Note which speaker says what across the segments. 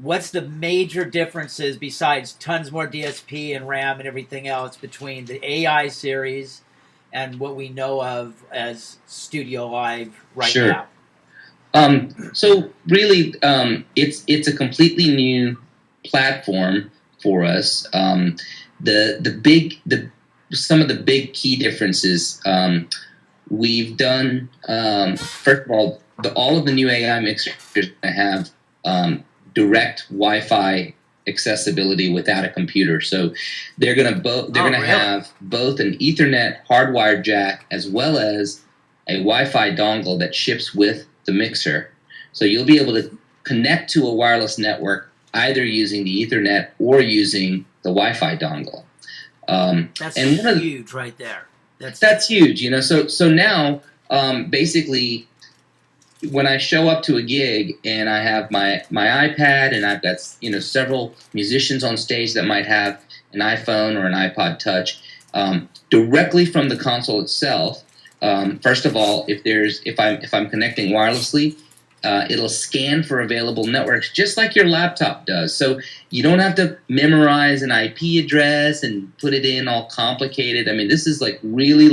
Speaker 1: what's the major differences besides tons more DSP and RAM and everything else between the AI series and what we know of as Studio Live right
Speaker 2: Sure.
Speaker 1: now?
Speaker 2: So really, it's a completely new platform for us. Some of the big key differences we've done. First of all, all of the new AI mixers have direct Wi-Fi accessibility without a computer. So they're gonna have both an Ethernet hardwired jack as well as a Wi-Fi dongle that ships with the mixer. So you'll be able to connect to a wireless network either using the Ethernet or using the Wi-Fi dongle.
Speaker 1: That's huge right there.
Speaker 2: That's huge, you know. So now, basically, when I show up to a gig and I have my iPad and I've got several musicians on stage that might have an iPhone or an iPod Touch, directly from the console itself. First of all, if I'm connecting wirelessly, it'll scan for available networks just like your laptop does. So you don't have to memorize an IP address and put it in all complicated. I mean, this is really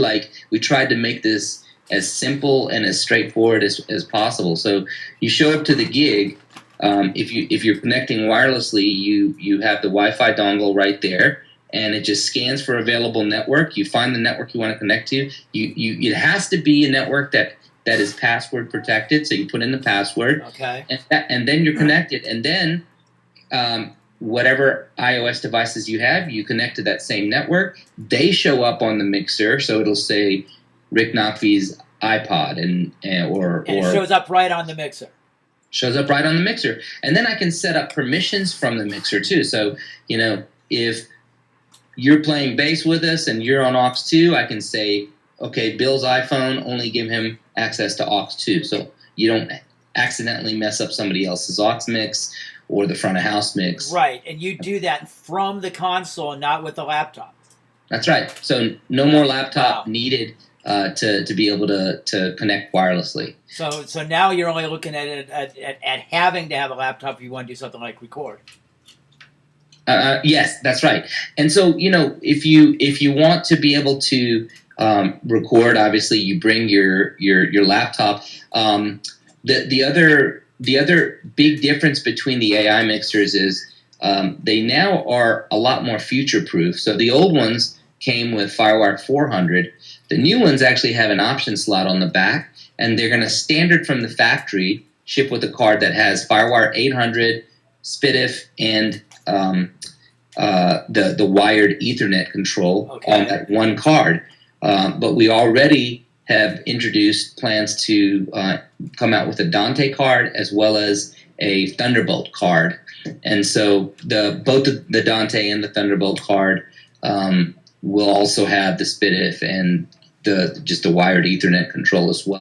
Speaker 2: we tried to make this as simple and as straightforward as possible. So you show up to the gig. If you're connecting wirelessly, you have the Wi-Fi dongle right there, and it just scans for available network. You find the network you want to connect to. It has to be a network that is password protected, so you put in the password.
Speaker 1: Okay.
Speaker 2: And then you're connected. And then whatever iOS devices you have, you connect to that same network. They show up on the mixer, so it'll say Rick Naqvi's iPod, and it
Speaker 1: shows up right on the mixer.
Speaker 2: Shows up right on the mixer. And then I can set up permissions from the mixer too. So, if you're playing bass with us and you're on aux 2, I can say, okay, Bill's iPhone, only give him access to aux 2. So you don't accidentally mess up somebody else's aux mix or the front of house mix.
Speaker 1: Right, and you do that from the console, not with the laptop.
Speaker 2: That's right. So no more laptop needed to be able to connect wirelessly.
Speaker 1: So now you're only looking at it at having to have a laptop if you want to do something like record.
Speaker 2: Yes, that's right. And so if you want to be able to record, obviously you bring your laptop. The other big difference between the AI mixers is they now are a lot more future proof. So the old ones came with FireWire 400. The new ones actually have an option slot on the back, and they're going to standard from the factory ship with a card that has FireWire 800, SPDIF, and the wired Ethernet control on that one card. But we already have introduced plans to come out with a Dante card as well as a Thunderbolt card. And so both the Dante and the Thunderbolt card will also have the SPDIF and just the wired Ethernet control as well.